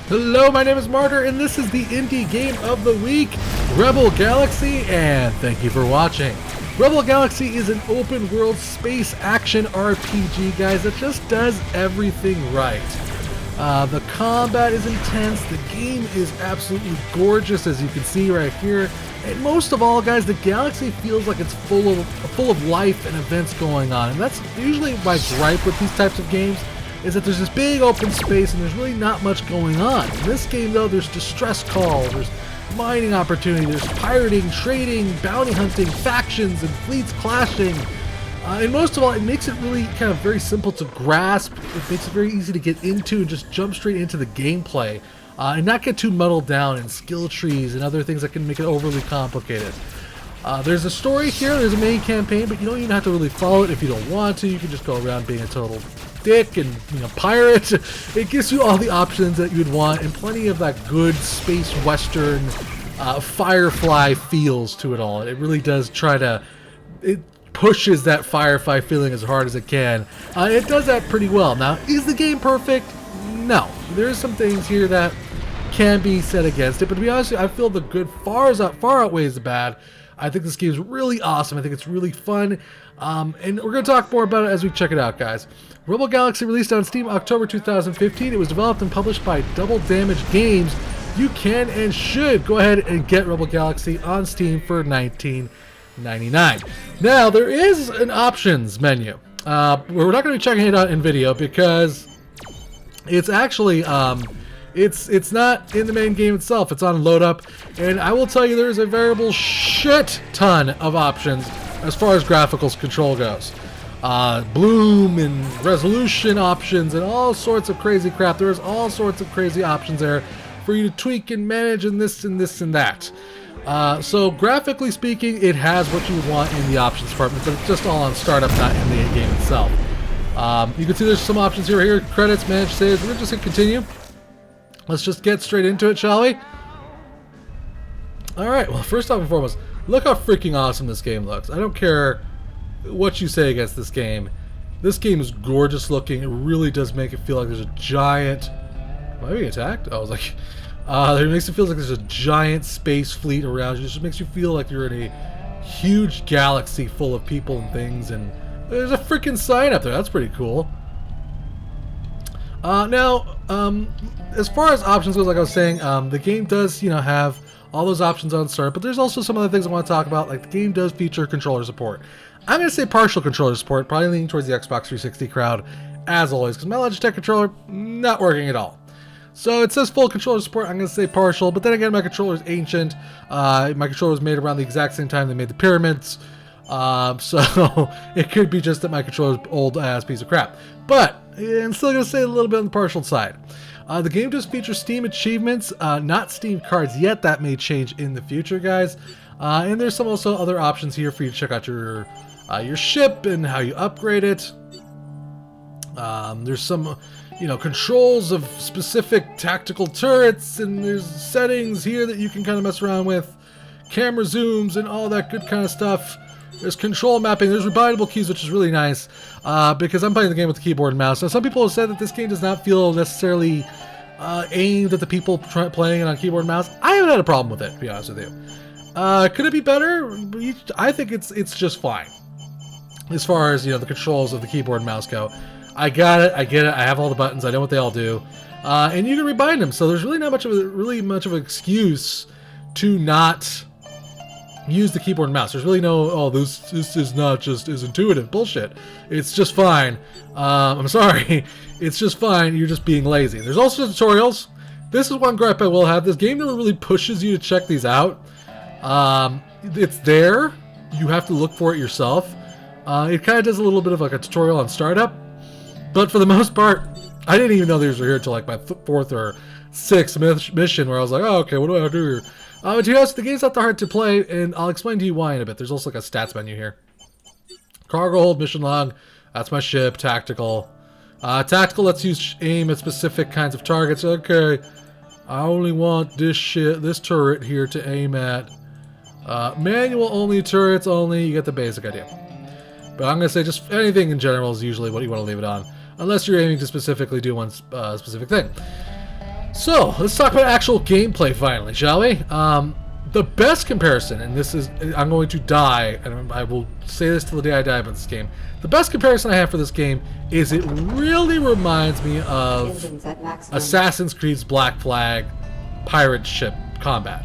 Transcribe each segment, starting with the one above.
Hello, my name is Martyr, and this is the Indie Game of the Week, Rebel Galaxy, and thank you for watching. Rebel Galaxy is an open-world space action RPG, guys, that just does everything right. The combat is intense, the game is absolutely gorgeous, as you can see right here, and most of all, guys, the galaxy feels like it's full of life and events going on, and that's usually my gripe with these types of games, is that there's this big open space and there's really not much going on. In this game, though, there's distress calls, there's mining opportunity, there's pirating, trading, bounty hunting, factions, and fleets clashing. And most of all, it makes it really kind of very simple to grasp. It makes it very easy to get into and just jump straight into the gameplay and not get too muddled down in skill trees and other things that can make it overly complicated. There's a story here, there's a main campaign, but you don't even have to really follow it if you don't want to. You can just go around being a total dick and, pirate. It gives you all the options that you'd want and plenty of that good space western Firefly feels to it all. It really does it pushes that Firefly feeling as hard as it can. It does that pretty well. Now, is the game perfect? No. There's some things here that can be said against it, but to be honest, I feel the good far outweighs the bad. I think this game is really awesome. I think it's really fun. And we're going to talk more about it as we check it out, guys. Rebel Galaxy released on Steam October 2015. It was developed and published by Double Damage Games. You can and should go ahead and get Rebel Galaxy on Steam for $19.99. Now, there is an options menu. We're not going to be checking it out in video because it's actually... It's not in the main game itself. It's on load up, and I will tell you there's a veritable shit ton of options as far as graphical control goes. Bloom and resolution options and all sorts of crazy crap. There's all sorts of crazy options there for you to tweak and manage and this and this and that. So graphically speaking, it has what you would want in the options department, but it's just all on startup, not in the game itself. You can see there's some options here. Credits, manage saves. We're just going to continue. Let's just get straight into it, shall we? Alright, well, first off and foremost, look how freaking awesome this game looks. I don't care what you say against this game. This game is gorgeous looking. It really does make it feel like there's a giant... Am I being attacked? I was like... it makes it feel like there's a giant space fleet around you. It just makes you feel like you're in a huge galaxy full of people and things. And there's a freaking sign up there. That's pretty cool. As far as options goes, like I was saying, the game does, have all those options on start, but there's also some other things I want to talk about. Like, the game does feature controller support. I'm going to say partial controller support, probably leaning towards the Xbox 360 crowd, as always, because my Logitech controller, not working at all. So it says full controller support, I'm going to say partial, but then again, my controller is ancient. My controller was made around the exact same time they made the pyramids. So it could be just that my controller is old-ass piece of crap. But I'm still going to say a little bit on the partial side. The game does feature Steam achievements, not Steam cards yet. That may change in the future, guys. And there's some also other options here for you to check out your ship and how you upgrade it. There's some, controls of specific tactical turrets, and there's settings here that you can kind of mess around with. Camera zooms and all that good kind of stuff. There's control mapping. There's rebindable keys, which is really nice because I'm playing the game with the keyboard and mouse. Now, some people have said that this game does not feel necessarily aimed at the people playing it on keyboard and mouse. I haven't had a problem with it, to be honest with you. Could it be better? I think it's just fine as far as the controls of the keyboard and mouse go. I got it. I get it. I have all the buttons. I know what they all do, and you can rebind them. So there's really not much of an excuse to not use the keyboard and mouse. There's really no, this is not just is intuitive bullshit. It's just fine. I'm sorry. It's just fine. You're just being lazy. There's also tutorials. This is one gripe I will have. This game never really pushes you to check these out. It's there. You have to look for it yourself. It kind of does a little bit of like a tutorial on startup. But for the most part, I didn't even know these were here until like my fourth or sixth mission where I was like, oh, okay, what do I do here? But to be honest, the game's not that hard to play, and I'll explain to you why in a bit. There's also like a stats menu here. Cargo hold, mission log. That's my ship. Tactical. Tactical lets you aim at specific kinds of targets. Okay, I only want this turret here to aim at. Manual only, turrets only. You get the basic idea. But I'm going to say just anything in general is usually what you want to leave it on. Unless you're aiming to specifically do one specific thing. So let's talk about actual gameplay finally, shall we? The best comparison, and this is, I'm going to die, and I will say this till the day I die about this game. The best comparison I have for this game is it really reminds me of Assassin's Creed's Black Flag pirate ship combat.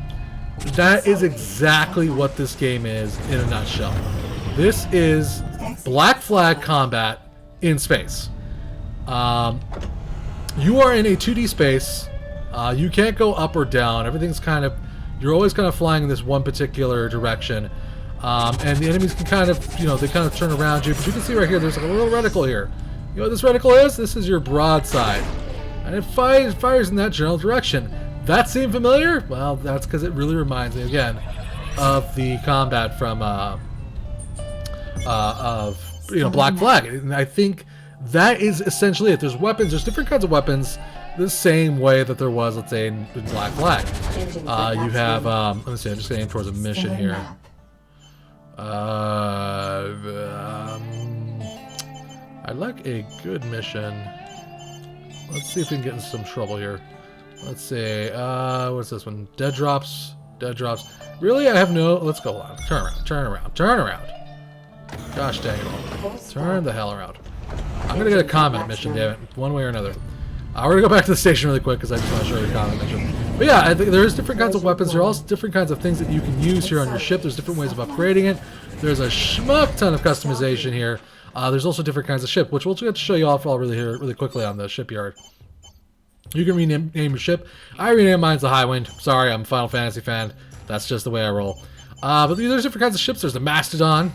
That is exactly what this game is in a nutshell. This is Black Flag combat in space. You are in a 2D space. You can't go up or down. Everything's kind of, you're always kind of flying in this one particular direction. And the enemies can kind of, you know, they kind of turn around you. But you can see right here, there's like a little reticle here. You know what this reticle is? This is your broadside. And it fires in that general direction. That seem familiar? Well, that's because it really reminds me, again, of the combat from, Black Flag. And I think that is essentially it. There's weapons, there's different kinds of weapons, the same way that there was, let's say, in Black Flag. You have, let me see, I'm just going towards a mission here. I'd like a good mission. Let's see if we can get into some trouble here. Let's see, what's this one? Dead drops. Really? I have no, let's go on. Turn around. Gosh dang it all. Turn the hell around. I'm gonna get a combat mission, damn it, one way or another. We're gonna go back to the station really quick because I just want to show you a combat mission. But yeah, I think there's different kinds of weapons. There are also different kinds of things that you can use here on your ship. There's different ways of upgrading it. There's a schmuck ton of customization here. There's also different kinds of ship, which we'll get to show you off all really quickly on the shipyard. You can rename your ship. I rename mine's the Highwind. Sorry, I'm a Final Fantasy fan. That's just the way I roll. But there's different kinds of ships. There's the Mastodon.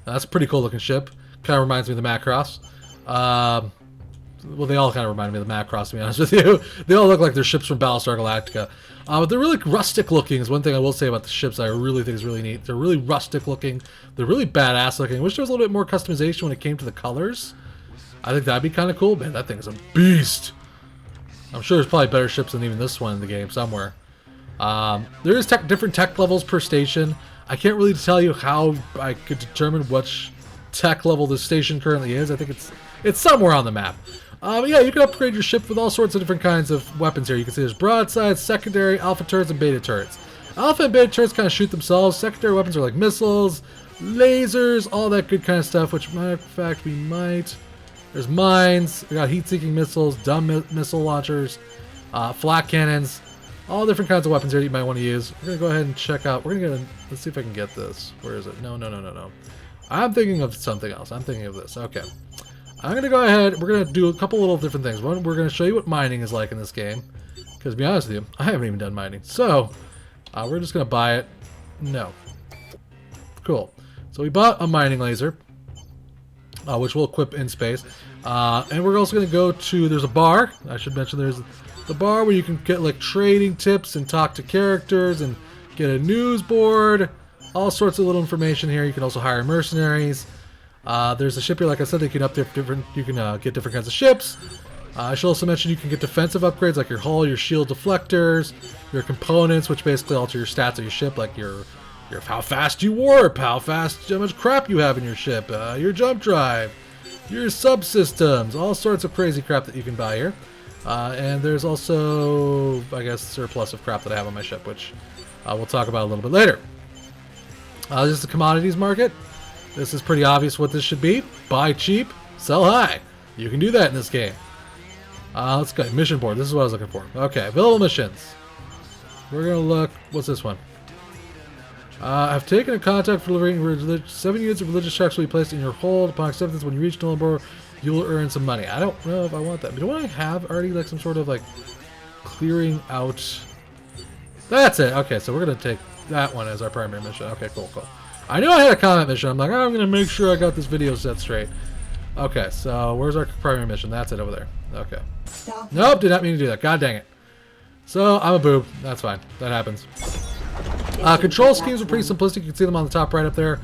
That's a pretty cool looking ship. Kind of reminds me of the Macross. Well, they all kind of remind me of the Macross, to be honest with you. They all look like they're ships from Battlestar Galactica. But they're really rustic looking is one thing I will say about the ships I really think is really neat. They're really rustic looking. They're really badass looking. I wish there was a little bit more customization when it came to the colors. I think that'd be kind of cool. Man, that thing is a beast. I'm sure there's probably better ships than even this one in the game somewhere. There is different tech levels per station. I can't really tell you how I could determine which tech level this station currently is. I think it's somewhere on the map. But yeah, you can upgrade your ship with all sorts of different kinds of weapons here. You can see there's broadsides, secondary, alpha turrets, and beta turrets. Alpha and beta turrets kind of shoot themselves. Secondary weapons are like missiles, lasers, all that good kind of stuff, which, matter of fact, we might... There's mines, we got heat-seeking missiles, dumb missile launchers, flak cannons, all different kinds of weapons here that you might want to use. We're going to go ahead and check out, let's see if I can get this. Where is it? No. I'm thinking of something else. I'm thinking of this. Okay. I'm going to go ahead, we're going to do a couple little different things. One, we're going to show you what mining is like in this game. Because to be honest with you, I haven't even done mining. So, we're just going to buy it. No. Cool. So we bought a mining laser. Which we'll equip in space. And we're also going to go to, there's a bar. I should mention there's the bar where you can get like trading tips and talk to characters and get a news board. All sorts of little information here. You can also hire mercenaries. There's a ship here, like I said, you can get different kinds of ships. I should also mention you can get defensive upgrades like your hull, your shield deflectors, your components, which basically alter your stats of your ship, like your how fast you warp, how much crap you have in your ship, your jump drive, your subsystems, all sorts of crazy crap that you can buy here. And there's also, I guess, surplus of crap that I have on my ship, which we'll talk about a little bit later. This is the commodities market. This is pretty obvious what this should be. Buy cheap, sell high. You can do that in this game. Let's go. Mission board. This is what I was looking for. Okay, available missions. We're going to look, what's this one? I've taken a contact for delivering 7 units of religious tracts will be placed in your hold. Upon acceptance, when you reach Nullarbor, you will earn some money. I don't know if I want that. But do I have already like some sort of like clearing out? That's it. Okay, so we're going to take that one as our primary mission. Okay, cool. I knew I had a combat mission. I'm like, I'm going to make sure I got this video set straight. Okay, so where's our primary mission? That's it over there. Okay. Nope, did not mean to do that. God dang it. So, I'm a boob. That's fine. That happens. Control schemes are pretty simplistic. You can see them on the top right up there.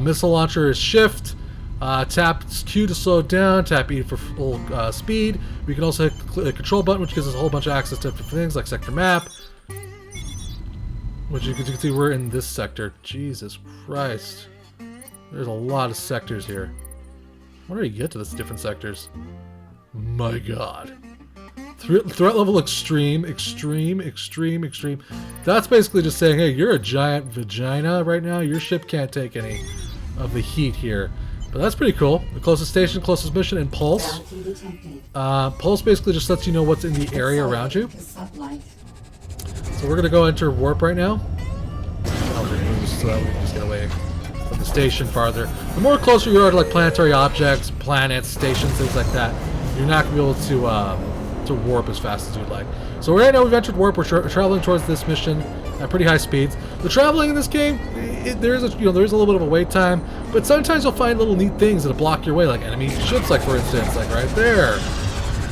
Missile launcher is shift. Tap Q to slow it down. Tap E for full speed. We can also hit the control button, which gives us a whole bunch of access to different things like sector map. Which you can see we're in this sector. Jesus Christ. There's a lot of sectors here. Where do you get to these different sectors? My God. Threat level extreme, extreme, extreme, extreme. That's basically just saying, hey, you're a giant vagina right now. Your ship can't take any of the heat here. But that's pretty cool. The closest station, closest mission, and pulse. Pulse basically just lets you know what's in the area around you. So we're going to go enter warp right now. So that we can just get away from the station farther. The more closer you are to like planetary objects, planets, stations, things like that, you're not going to be able to warp as fast as you'd like. So right now we've entered warp. We're traveling towards this mission at pretty high speeds. The traveling in this game, there's a little bit of a wait time, but sometimes you'll find little neat things that'll block your way, like enemy ships, like for instance, like right there.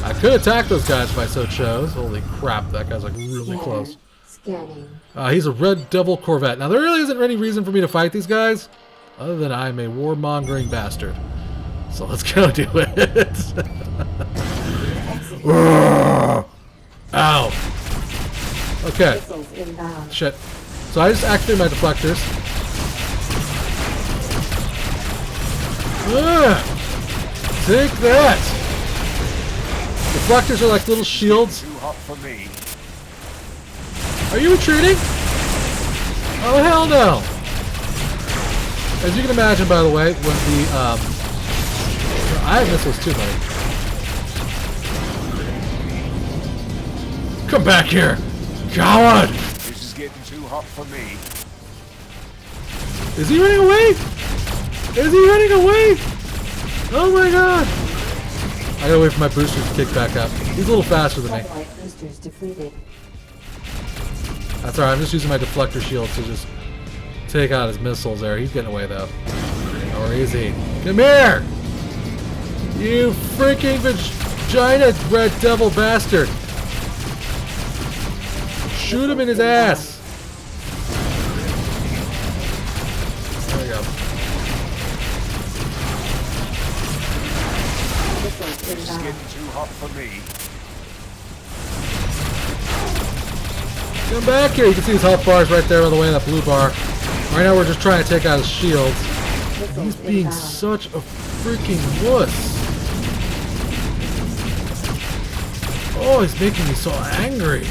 I could attack those guys if I so chose. Holy crap, that guy's like really close. He's a Red Devil Corvette. Now there really isn't any reason for me to fight these guys, other than I'm a warmongering bastard. So let's go do it. Ow. Okay. Shit. So I just activated my deflectors. Take that. Deflectors are like little shields. Are you retreating? Oh hell no. As you can imagine, by the way, when the I have missiles too, buddy. Come back here, coward! This is getting too hot for me. Is he running away? Is he running away? Oh my god! I gotta wait for my boosters to kick back up. He's a little faster than me. That's alright, I'm just using my deflector shield to just take out his missiles there. He's getting away though. Or is he? Come here! You freaking vagina red devil bastard! Shoot him in his ass! There we go. This is getting too hot for me. Come back here! You can see his health bars right there on the way in that blue bar. Right now we're just trying to take out his shields. He's being such a freaking wuss. Oh, he's making me so angry.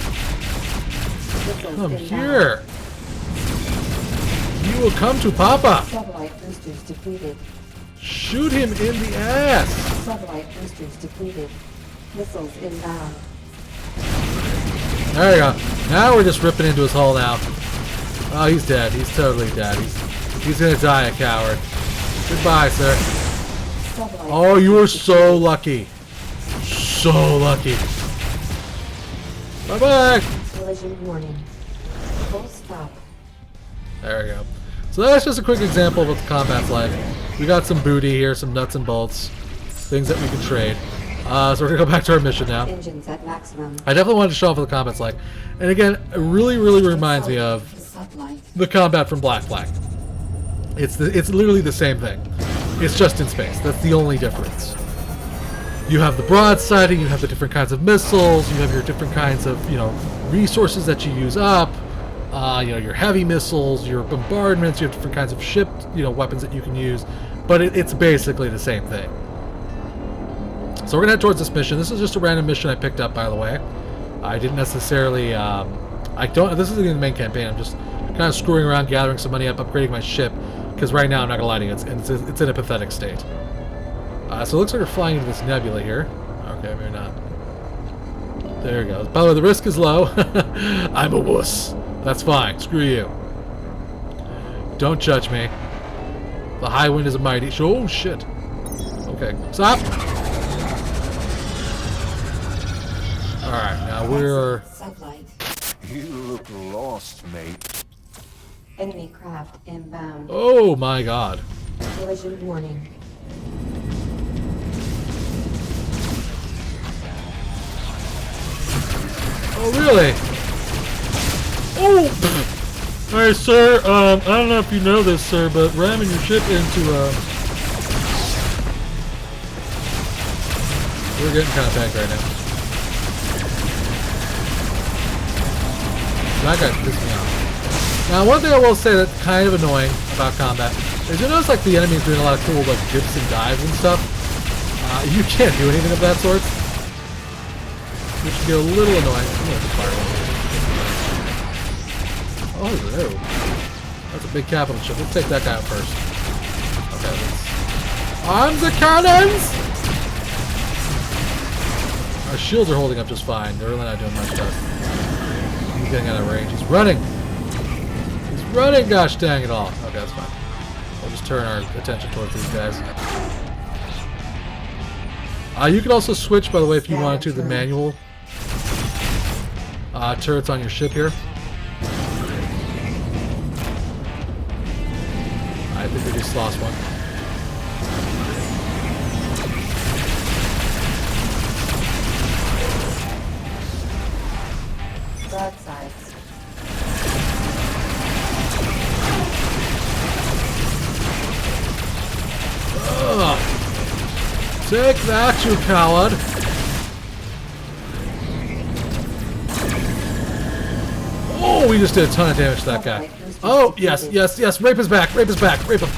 Come here. You will come to Papa. Shoot him in the ass. Satellite boosters depleted. Missiles inbound. There you go. Now we're just ripping into his hull now. Oh, he's dead. He's totally dead. He's gonna die, a coward. Goodbye, sir. Oh, you were so lucky. So lucky. Bye-bye. Collision warning. Full stop. There we go. So that's just a quick example of what the combat's like. We got some booty here, some nuts and bolts, things that we can trade. So we're gonna go back to our mission now. Engines at maximum. I definitely wanted to show off what the combat's like. And again, it really, really reminds me of the combat from Black Flag. It's literally the same thing. It's just in space. That's the only difference. You have the broadsiding, you have the different kinds of missiles, you have your different kinds of, resources that you use up, your heavy missiles, your bombardments, you have different kinds of ship, weapons that you can use, but it's basically the same thing. So we're gonna head towards this mission. This is just a random mission I picked up, by the way. I didn't necessarily, this isn't even the main campaign, I'm just kind of screwing around, gathering some money up, upgrading my ship, because right now, I'm not gonna lie to you, it's in a pathetic state. So it looks like we're flying into this nebula here. Okay, maybe not. There we go. By the way, the risk is low. I'm a wuss. That's fine. Screw you. Don't judge me. The high wind is a mighty... Oh, shit. Okay, stop. Alright, now we're... You look lost, mate. Enemy craft inbound. Oh, my God. Collision warning. Oh, really? Oh! Alright, sir, I don't know if you know this, sir, but ramming your ship into, We're getting kind of tanked right now. That guy pissed me off. Now, one thing I will say that's kind of annoying about combat is you notice, like, the enemy's doing a lot of cool, like, dips and dives and stuff. You can't do anything of that sort. which can get a little annoying. I'm gonna fire one. Oh, no. That's a big capital ship. Let's take that guy out first. Okay, let's... Arms the cannons! Our shields are holding up just fine. They're really not doing much to us. He's getting out of range. He's running! He's running, gosh dang it all. Okay, that's fine. We'll just turn our attention towards these guys. You can also switch, by the way, if you wanted to, the manual turrets on your ship here. I think we just lost one. Broadsides. Ugh. Take that, you coward! Oh, we just did a ton of damage to that guy. Oh, yes, yes, yes. Rape is back. Rape is back. Rape him.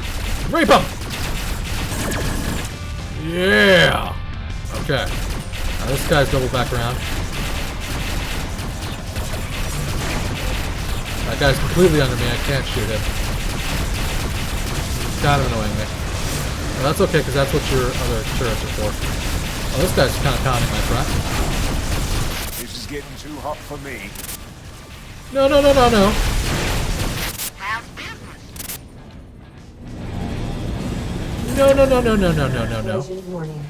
Rape him! Yeah! Okay. Now this guy's double back around. That guy's completely under me. I can't shoot him. He's kind of annoying me. Well, that's okay, because that's what your other turrets are for. Oh, this guy's kind of pounding my front. This is getting too hot for me. No, no, no, no, no. No, no, no, no, no, no, no, no, no. Collision warning.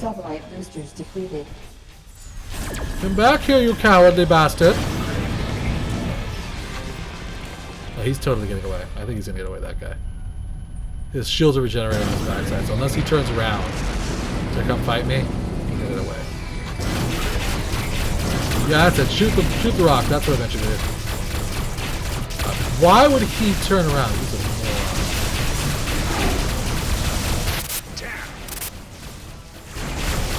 Sublight boosters depleted. Come back here, you cowardly bastard. Oh, he's totally getting away. I think he's gonna get away, that guy. His shields are regenerating on his backside, so unless he turns around to come fight me, he'll get away. Yeah, that's it. Shoot the rock. That's what I meant you to do. Why would he turn around? He's a moron.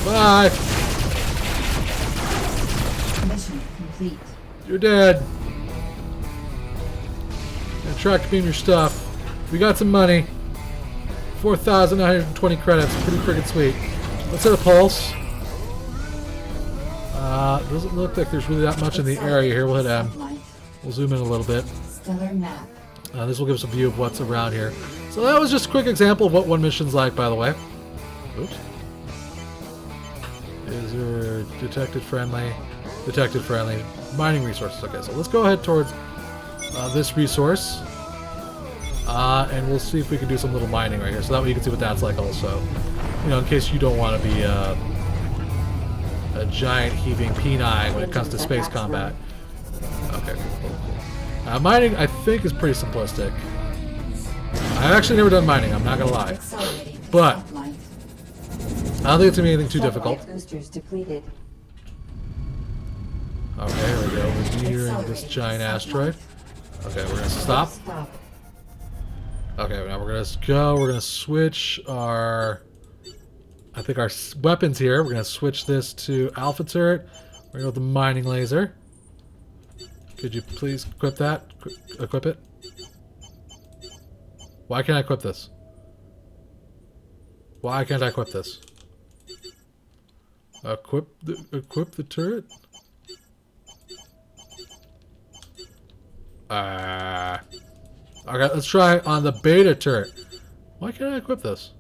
Bye. Mission complete. You're dead. And track beam your stuff. We got some money. 4,920 credits. Pretty freaking sweet. Let's hit a pulse. Doesn't look like there's really that much in the area here. We'll hit M. We'll zoom in a little bit. Stellar map. This will give us a view of what's around here. So that was just a quick example of what one mission's like, by the way. Oops. Is there detected friendly? Detected friendly. Mining resources. Okay, so let's go ahead towards this resource. And we'll see if we can do some little mining right here. So that way you can see what that's like also. You know, in case you don't want to be a giant heaving P9 when it comes to space combat. Okay, cool. Mining, I think, is pretty simplistic. I've actually never done mining, I'm not gonna lie. But I don't think it's gonna be anything too difficult. Boosters depleted. Okay, here we go. We're nearing this giant asteroid. Okay, we're gonna stop. Okay, now we're gonna go. We're gonna switch our... I think our weapons here. We're gonna switch this to Alpha Turret. We're gonna go with the mining laser. Could you please equip that? Equip it. Why can't I equip this? Why can't I equip this? Equip the turret? Okay, let's try on the beta turret. Why can't I equip this?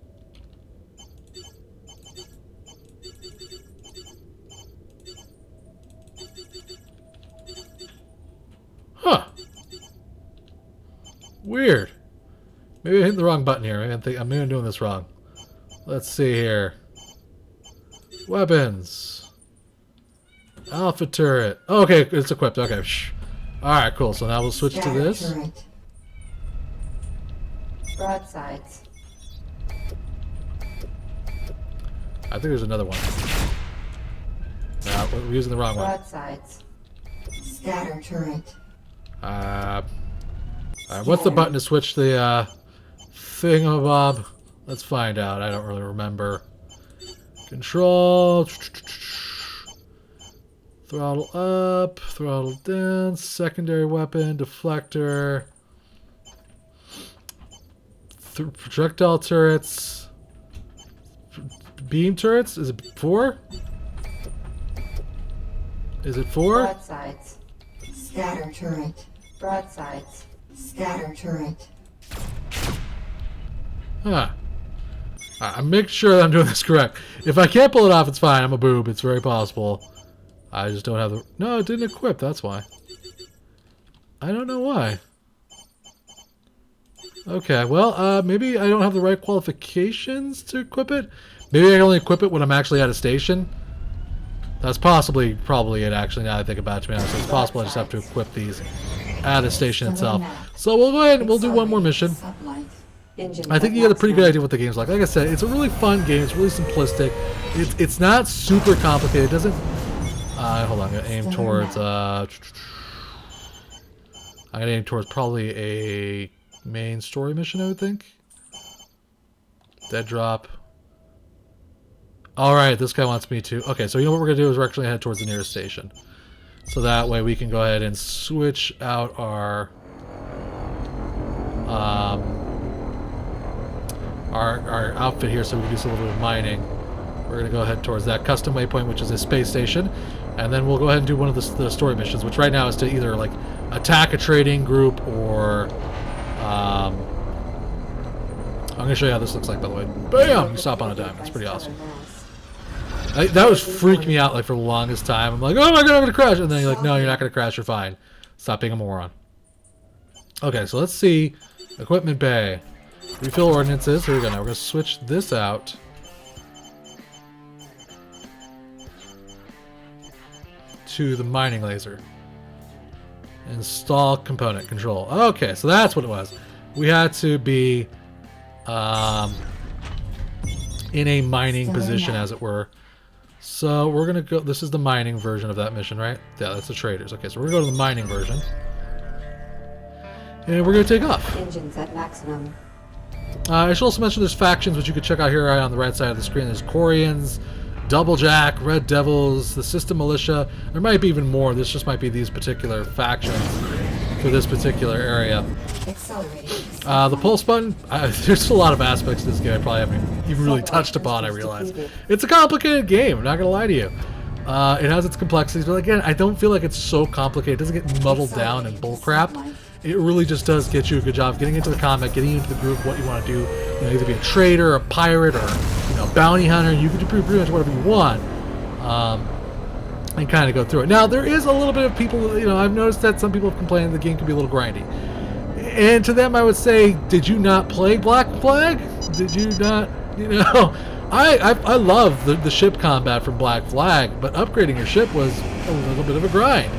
Huh. Weird. Maybe I hit the wrong button here. Maybe I'm doing this wrong. Let's see here. Weapons. Alpha turret. Oh, okay, it's equipped. Okay. Alright, cool. So now we'll switch to this. Turret. Broadsides. I think there's another one. No, we're using the wrong one. Broadsides. Scatter turret. Alright, what's the button to switch the thingamabob? Let's find out. I don't really remember. Control. Throttle up. Throttle down. Secondary weapon. Deflector. Projectile turrets. beam turrets? Is it 4? Is it 4? Broadsides. Scatter turret. Broadsides. Scatter turret. Huh. I'm making sure that I'm doing this correct. If I can't pull it off, it's fine. I'm a boob. It's very possible. I just don't have the... No, it didn't equip. That's why. I don't know why. Okay, well, maybe I don't have the right qualifications to equip it. Maybe I can only equip it when I'm actually at a station. That's probably it, actually, now that I think about it, to be honest. So it's possible I just have to equip these at the station itself. So we'll go ahead and we'll do one more mission. I think you get a pretty good idea what the game's like. Like I said, it's a really fun game. It's really simplistic. It's not super complicated. It doesn't... hold on, I'm going to aim towards... I'm going to aim towards probably a main story mission, I would think. Dead drop. Alright, this guy wants me to... Okay, so you know what we're going to do is we're actually going to head towards the nearest station. So that way we can go ahead and switch out our outfit here so we can do a little bit of mining. We're going to go ahead towards that custom waypoint, which is a space station. And then we'll go ahead and do one of the story missions, which right now is to either like attack a trading group or... I'm going to show you how this looks like, by the way. Bam! You stop on a dime. That's pretty awesome. That was freaked me out like for the longest time. I'm like, oh my god, I'm going to crash. And then you're like, no, you're not going to crash. You're fine. Stop being a moron. Okay, so let's see. Equipment bay. Refill ordinances. Here we go. Now we're going to switch this out. To the mining laser. Install component control. Okay, so that's what it was. We had to be in a mining position, as it were. So we're going to go... This is the mining version of that mission, right? Yeah, that's the traders. Okay, so we're going to go to the mining version. And we're going to take off. Engines at maximum. I should also mention there's factions, which you can check out here on the right side of the screen. There's Corians, Doublejack, Red Devils, the System Militia. There might be even more. This just might be these particular factions for this particular area. The pulse button, there's a lot of aspects to this game I probably haven't even really touched upon, I realize. It's a complicated game, I'm not going to lie to you. It has its complexities, but again, I don't feel like it's so complicated. It doesn't get muddled down and bullcrap. It really just does get you a good job getting into the combat, getting into the group, what you want to do. You know, either be a trader, a pirate, or bounty hunter. You can do pretty much whatever you want, and kind of go through it. Now, there is a little bit of people. I've noticed that some people have complained the game can be a little grindy. And to them, I would say, did you not play Black Flag? Did you not? I love the ship combat from Black Flag, but upgrading your ship was a little bit of a grind.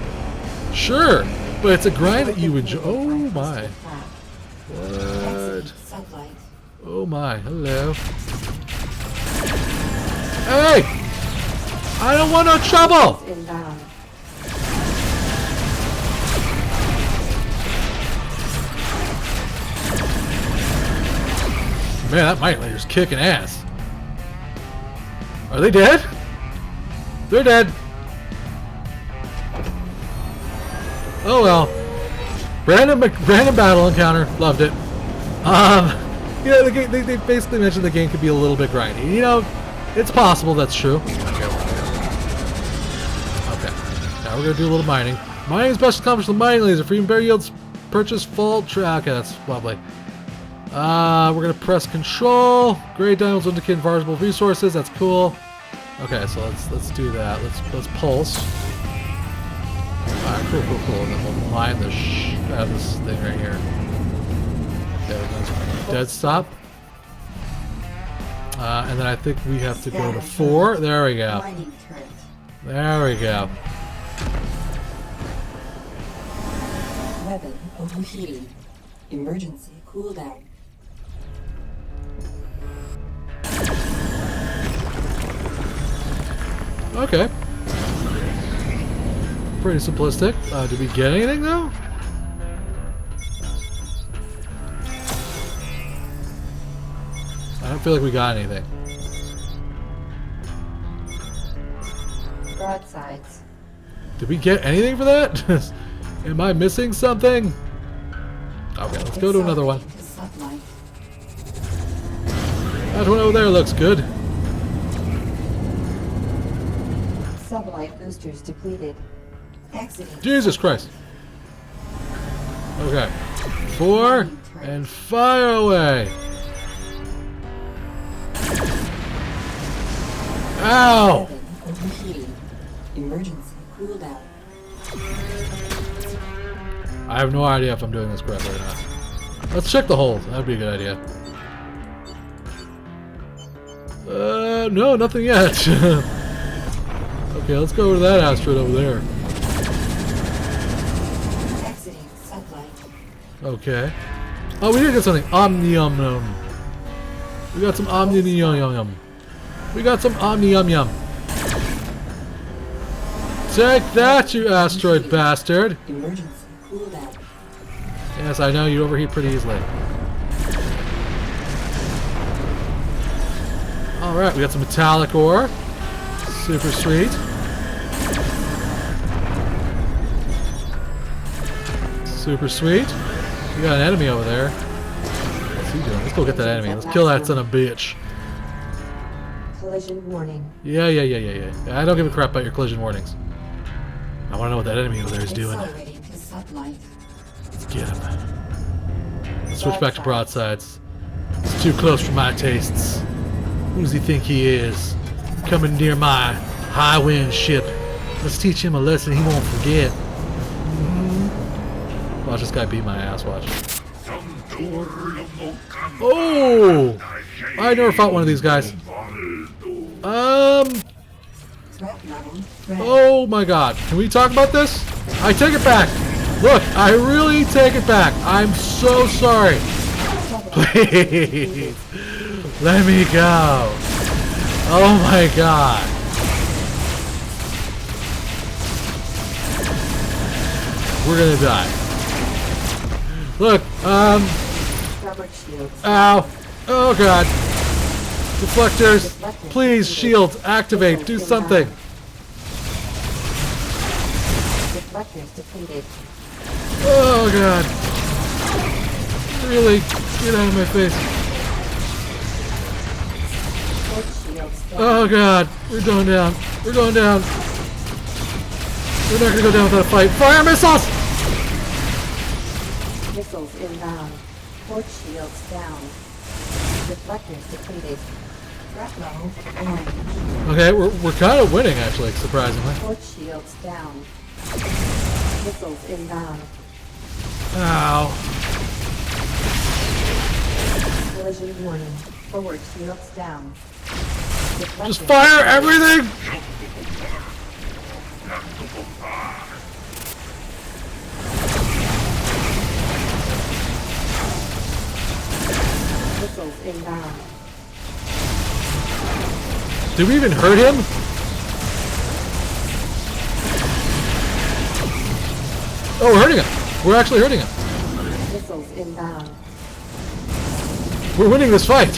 Sure. But it's a grind that you enjoy. Oh my. What? Oh my. Hello. Hey! I don't want no trouble! Man, that might laser's kicking ass. Are they dead? They're dead. Oh well. Random battle encounter. Loved it. The game, they basically mentioned the game could be a little bit grindy. It's possible that's true. Okay. Now we're gonna do a little mining. Mining is best accomplished with mining laser. For even better yields, purchase full track. Okay, that's lovely. We're gonna press control. Gray diamonds indicate valuable resources. That's cool. Okay, so let's do that. Let's pulse. Alright, cool. And then we'll mine the out of this thing right here. Okay, dead stop. And then I think we have to go to 4. There we go. There we go. Weapon overheating. Emergency cooldown. Okay. Pretty simplistic. Did we get anything though? I don't feel like we got anything. Broadsides. Did we get anything for that? Am I missing something? Okay, let's go to another one. That one over there looks good. Sublight boosters depleted. Exiting. Jesus Christ. Okay. 4 and fire away. Ow! 7 overheating. Emergency cooldown. I have no idea if I'm doing this correctly or not. Let's check the hold. That'd be a good idea. No, nothing yet. Okay, let's go over to that asteroid over there. Exiting sublight. Okay. Oh, we did get something. Omnium. We got some omnium. We got some omnium. Take that, you asteroid bastard. Emergency cooldown. Yes, I know you overheat pretty easily. Alright, we got some metallic ore. Super sweet. Super sweet. We got an enemy over there. What's he doing? Let's go get that enemy. Let's kill that son of a bitch. Collision warning. Yeah. I don't give a crap about your collision warnings. I want to know what that enemy over there is doing. Accelerating to sublight. Let's get him. Let's switch back to broadsides. It's too close for my tastes. Who does he think he is? Coming near my high wind ship. Let's teach him a lesson he won't forget. Watch this guy beat my ass, watch. Oh! I never fought one of these guys. Threat level red. Oh my god. Can we talk about this? I take it back. Look, I really take it back. I'm so sorry. Please. Let me go. Oh my god. We're gonna die. Look, Rubber shields. ow. Oh god. Deflectors, please, shield, activate, do something. Deflectors depleted. Oh god. Really? Get out of my face. Port shields down. Oh god. We're going down. We're going down. We're not gonna go down without a fight. Fire missiles! Missiles inbound. Port shields down. Deflectors depleted. Threat level orange. Okay, we're kind of winning actually, surprisingly. Port shields down. Missiles inbound. Ow. Collision warning. Forward shields down. Just Deflectors fire everything! Missiles inbound. Did we even hurt him? Oh, we're hurting him. We're actually hurting him. Missiles inbound. We're winning this fight.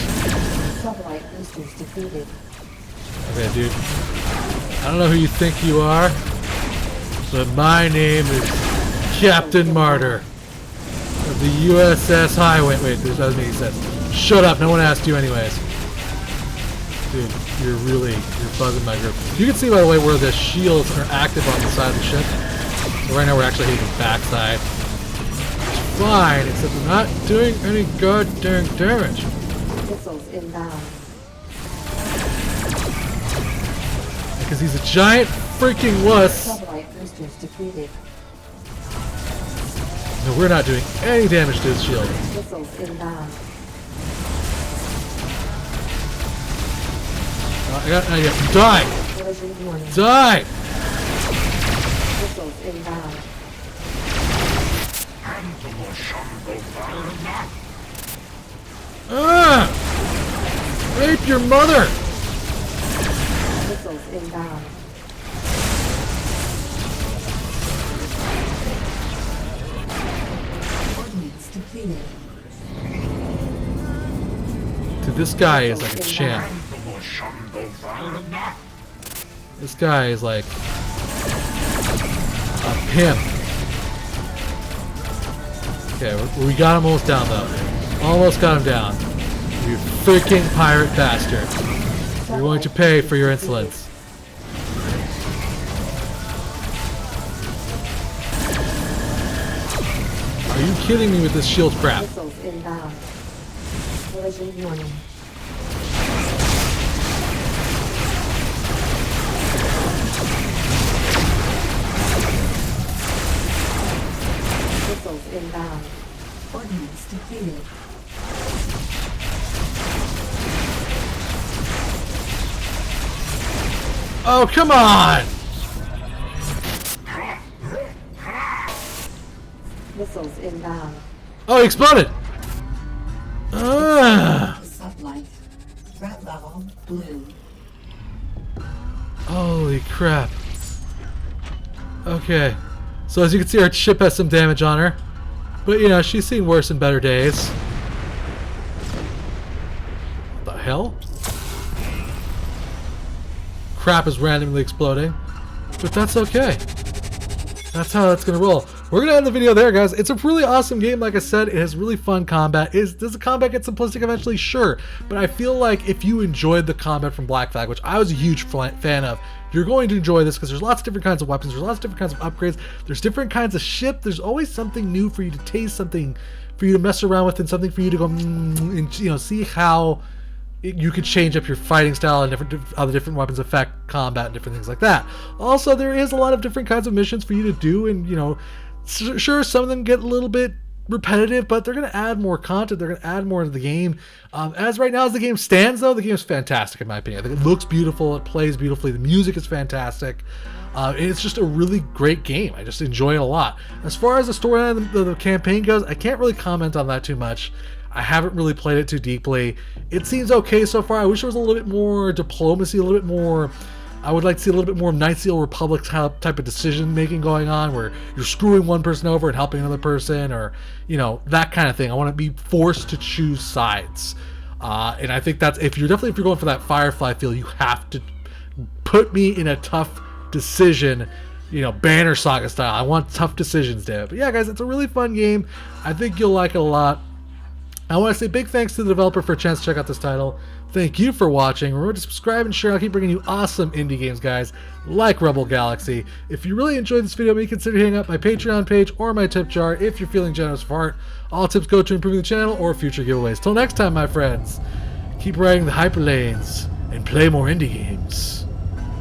Sublight boosters defeated. Okay, dude. I don't know who you think you are, but my name is Captain Martyr of the USS Highway. Wait, this doesn't make sense. Shut up. No one asked you anyways. Dude, you're bugging my group. You can see, by the way, where the shields are active on the side of the ship. So right now we're actually hitting the backside. It's fine, except we're not doing any goddamn damage. Missiles inbound. Because he's a giant freaking wuss. Sublight boosters defeated. No, we're not doing any damage to his shield. Missiles inbound. I got an idea. Die! Collision warning. Die! Missiles inbound. Ah! Rape your mother! Missiles inbound. Ordnance depleted. Dude, this guy is like a champ. This guy is like a pimp. Okay, we got him almost down though. Almost got him down. You freaking pirate bastard. You're going to pay for your insolence. Are you kidding me with this shield crap? Missiles inbound. Collision warning. Missiles inbound. Ordnance depleted. Oh, come on! Missiles inbound. Oh, he exploded! Ugh. Sublight. Threat level blue. Holy crap. Okay. So as you can see, our ship has some damage on her. But, you know, she's seen worse and better days. What the hell? Crap is randomly exploding. But that's okay. That's how that's going to roll. We're going to end the video there, guys. It's a really awesome game. Like I said, it has really fun combat. Does the combat get simplistic eventually? Sure. But I feel like if you enjoyed the combat from Black Flag, which I was a huge fan of, you're going to enjoy this because there's lots of different kinds of weapons. There's lots of different kinds of upgrades. There's different kinds of ship. There's always something new for you to taste, something for you to mess around with, and something for you to go and, you know, see how you could change up your fighting style and how the different weapons affect combat and different things like that. Also, there is a lot of different kinds of missions for you to do, and, you know, sure, some of them get a little bit repetitive, but they're going to add more content. They're going to add more into the game. As right now as the game stands, though, the game is fantastic in my opinion. I think it looks beautiful. It plays beautifully. The music is fantastic. It's just a really great game. I just enjoy it a lot. As far as the storyline and the campaign goes, I can't really comment on that too much. I haven't really played it too deeply. It seems okay so far. I wish there was a little bit more diplomacy, a little bit more... I would like to see a little bit more Knights of the Old Republic type of decision making going on, where you're screwing one person over and helping another person, or, you know, that kind of thing. I want to be forced to choose sides, and I think that's if you're going for that Firefly feel, you have to put me in a tough decision, you know, Banner Saga style. I want tough decisions there. But yeah, guys, it's a really fun game. I think you'll like it a lot. I want to say big thanks to the developer for a chance to check out this title. Thank you for watching. Remember to subscribe and share. I'll keep bringing you awesome indie games, guys, like Rebel Galaxy. If you really enjoyed this video, maybe consider hitting up my Patreon page or my tip jar if you're feeling generous of heart. All tips go to improving the channel or future giveaways. Till next time, my friends, keep riding the hyperlanes and play more indie games.